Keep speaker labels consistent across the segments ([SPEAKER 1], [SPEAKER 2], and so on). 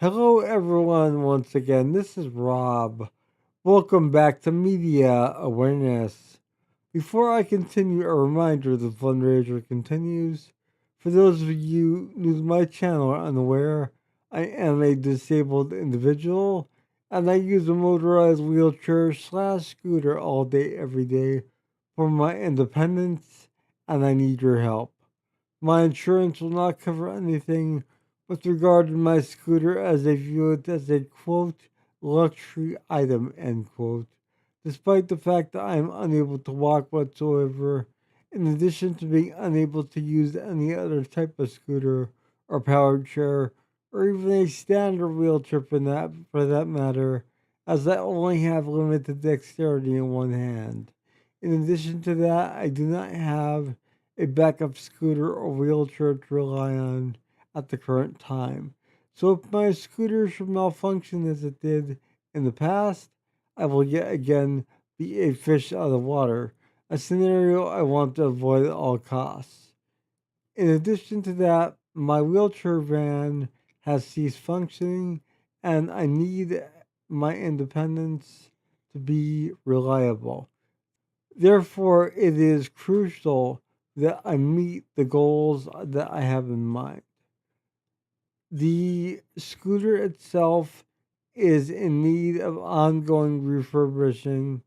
[SPEAKER 1] Hello, everyone, once again. This is Rob. Welcome back to Media Awareness. Before I continue, a reminder the fundraiser continues. For those of you new to my channel or unaware, I am a disabled individual and I use a motorized wheelchair slash scooter all day, every day for my independence, and I need your help. My insurance will not cover anything with regard to my scooter as they view it as a quote luxury item end quote, despite the fact that I am unable to walk whatsoever, in addition to being unable to use any other type of scooter or powered chair or even a standard wheelchair for that matter, as I only have limited dexterity in one hand. In addition to that, I do not have a backup scooter or wheelchair to rely on at the current time. So if my scooter should malfunction as it did in the past, I will yet again be a fish out of water, a scenario I want to avoid at all costs. In addition to that, my wheelchair van has ceased functioning and I need my independence to be reliable. Therefore, it is crucial that I meet the goals that I have in mind. The scooter itself is in need of ongoing refurbishing,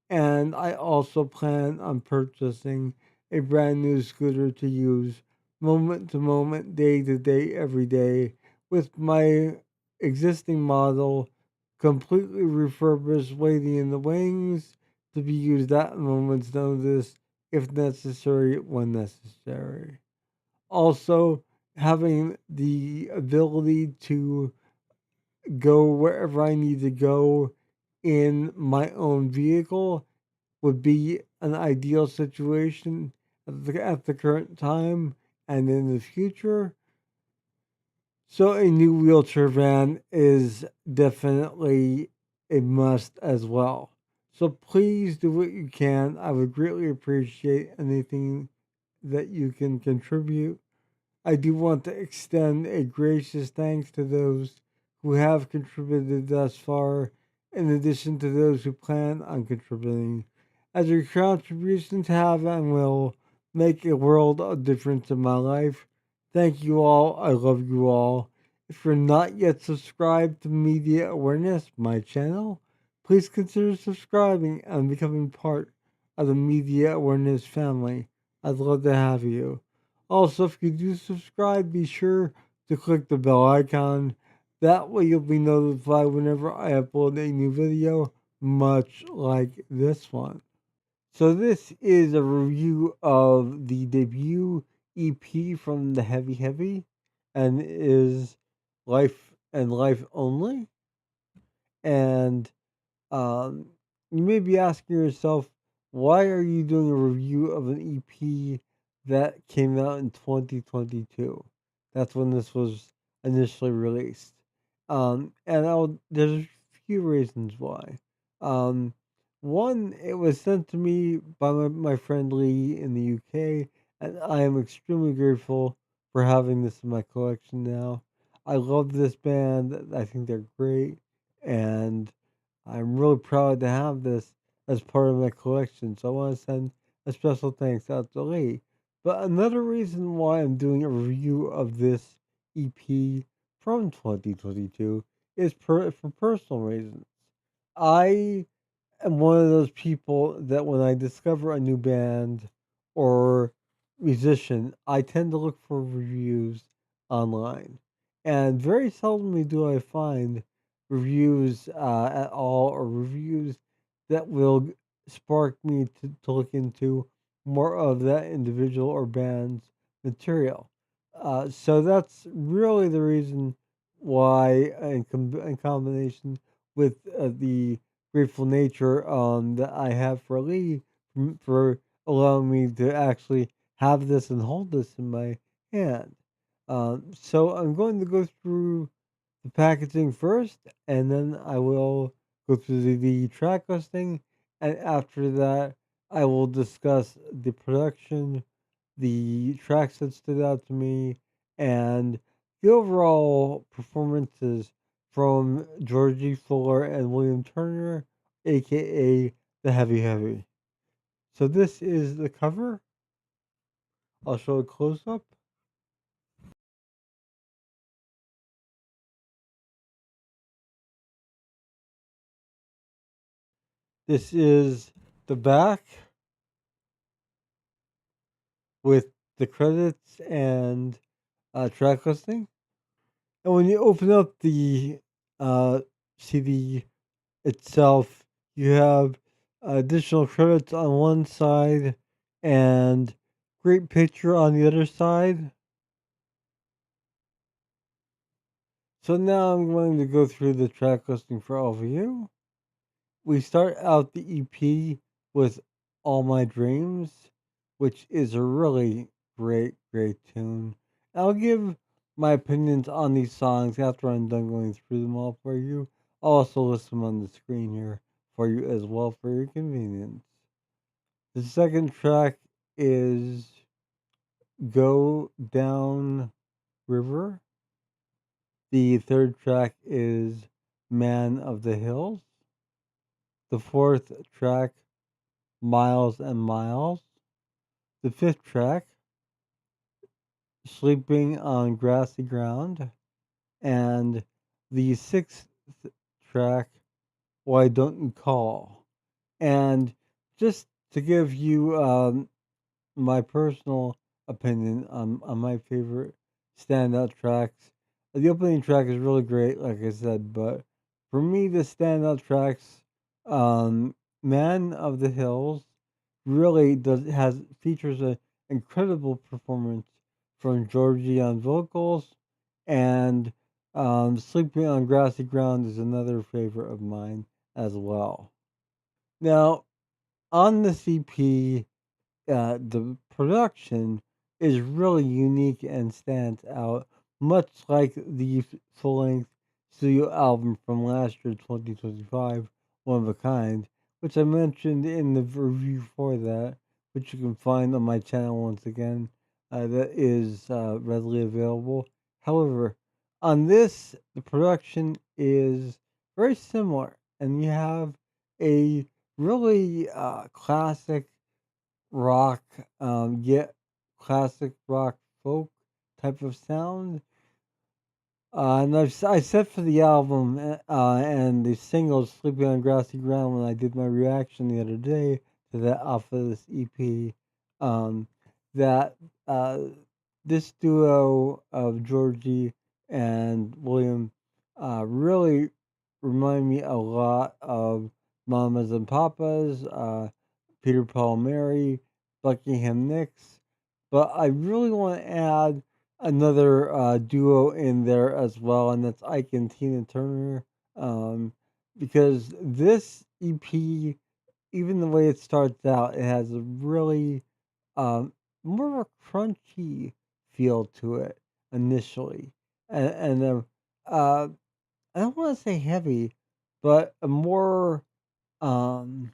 [SPEAKER 1] and I also plan on purchasing a brand new scooter to use moment to moment, day to day, every day, with my existing model completely refurbished, waiting in the wings to be used at a moment's notice if necessary, when necessary. Also, having the ability to go wherever I need to go in my own vehicle would be an ideal situation at the current time and in the future. So, a new wheelchair van is definitely a must as well. So, please do what you can. I would greatly appreciate anything that you can contribute. I do want to extend a gracious thanks to those who have contributed thus far, in addition to those who plan on contributing, as your contributions have and will make a world of difference in my life. Thank you all. I love you all. If you're not yet subscribed to Media Awareness, my channel, please consider subscribing and becoming part of the Media Awareness family. I'd love to have you. Also, if you do subscribe, be sure to click the bell icon. That way, you'll be notified whenever I upload a new video, much like this one. So, this is a review of the debut EP from the Heavy Heavy, and is Life and Life Only. And um, you may be asking yourself, why are you doing a review of an EP that came out in 2022? That's when this was initially released. There's a few reasons why. Um, One, it was sent to me by my friend Lee in the UK, and I am extremely grateful for having this in my collection now. I love this band. I think they're great, and I'm really proud to have this as part of my collection, so I want to send a special thanks out to Lee. But another reason why I'm doing a review of this EP from 2022 is for personal reasons. I am one of those people that when I discover a new band or musician, I tend to look for reviews online. And very seldomly do I find reviews at all, or reviews that will spark me to look into more of that individual or band's material. So that's really the reason why, in combination with the grateful nature that I have for Lee, for allowing me to actually have this and hold this in my hand. So I'm going to go through the packaging first, and then I will go through the track listing, and after that, I will discuss the production, the tracks that stood out to me, and the overall performances from Georgie Fuller and William Turner, aka the Heavy Heavy. So this is the cover. I'll show a close up. This is the back with the credits and track listing. And when you open up the uh, CD itself, you have additional credits on one side and great picture on the other side. So now I'm going to go through the track listing for all of you. We start out the EP with All My Dreams, which is a really great tune. I'll give my opinions on these songs after I'm done going through them all for you. I'll also list them on the screen here for you as well for your convenience. The second track is Go Down River. The third track is Man of the Hills. The fourth track, Miles and Miles. The fifth track, Sleeping on Grassy Ground. And the sixth track, Why Don't You Call? And just to give you my personal opinion on my favorite standout tracks. The opening track is really great, like I said, but for me, the standout tracks, um, "Man of the Hills," really does has features an incredible performance from Georgie on vocals, and "Sleeping on Grassy Ground" is another favorite of mine as well. Now, on the CP, the production is really unique and stands out, much like the full length studio album from last year, 2025, One of a Kind, which I mentioned in the review for that, which you can find on my channel once again, that is readily available. However, on this, the production is very similar, and you have a really classic rock, yet classic rock folk type of sound. And I said for the album and the single "Sleeping on Grassy Ground" when I did my reaction the other day to that off of this EP, um, that this duo of Georgie and William really remind me a lot of Mamas and Papas, Peter Paul Mary, Buckingham Nicks. But I really want to add another duo in there as well, and that's Ike and Tina Turner. Um, because this EP, even the way it starts out, it has a really um, more of a crunchy feel to it initially, and uh, I don't want to say heavy, but a more um,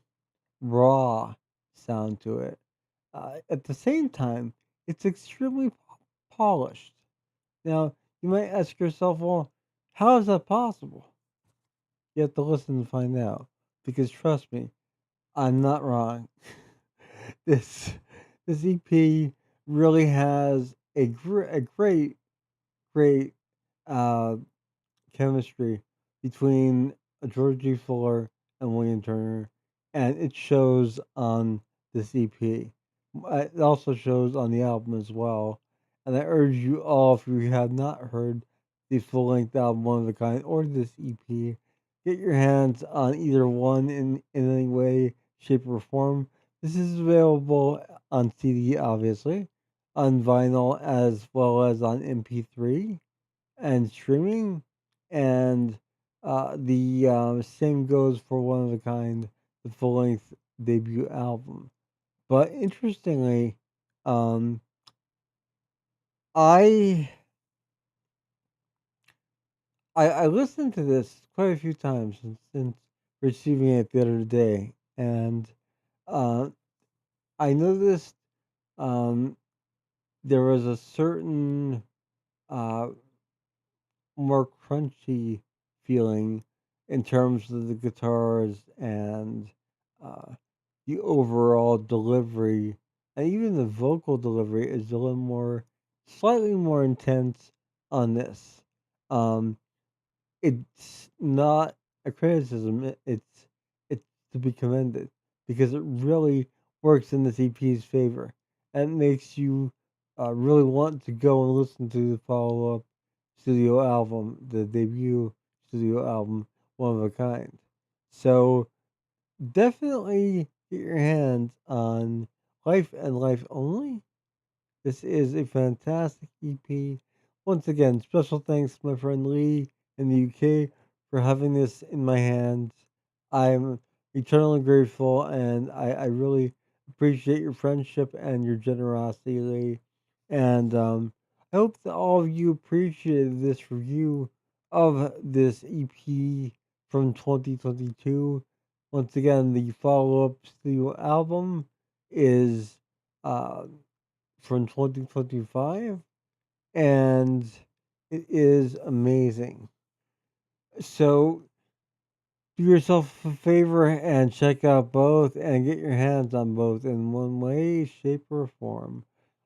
[SPEAKER 1] raw sound to it. At the same time, it's extremely polished. Now, you might ask yourself, well, how is that possible? You have to listen to find out. Because trust me, I'm not wrong. this this EP really has a great uh, chemistry between Georgie Fuller and William Turner, and it shows on this EP. It also shows on the album as well. And I urge you all, if you have not heard the full length album One of a Kind or this EP, get your hands on either one in any way, shape, or form. This is available on CD, obviously, on vinyl, as well as on MP3 and streaming. And the same goes for One of a Kind, the full length debut album. But interestingly, um, I, I listened to this quite a few times since receiving it the other day, and uh, I noticed um, there was a certain uh, more crunchy feeling in terms of the guitars and uh, the overall delivery, and even the vocal delivery is a little more, slightly more intense on this. Um, it's not a criticism. It's to be commended because it really works in this EP's favor and makes you really want to go and listen to the follow up studio album, the debut studio album, One of a Kind. So definitely get your hands on Life and Life Only. This is a fantastic EP. Once again, special thanks to my friend Lee in the UK for having this in my hands. I'm eternally grateful and I really appreciate your friendship and your generosity, Lee. And I hope that all of you appreciated this review of this EP from 2022. Once again, the follow up studio album is. Uh, from 2025, and it is amazing. So do yourself a favor and check out both and get your hands on both in one way, shape, or form.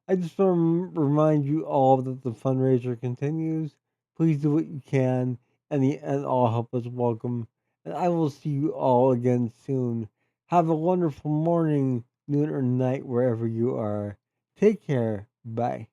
[SPEAKER 1] I just want to remind you all that the fundraiser continues. Please do what you can, and all help is welcome. And I will see you all again soon. Have a wonderful morning, noon, or night wherever you are. Take care. Bye.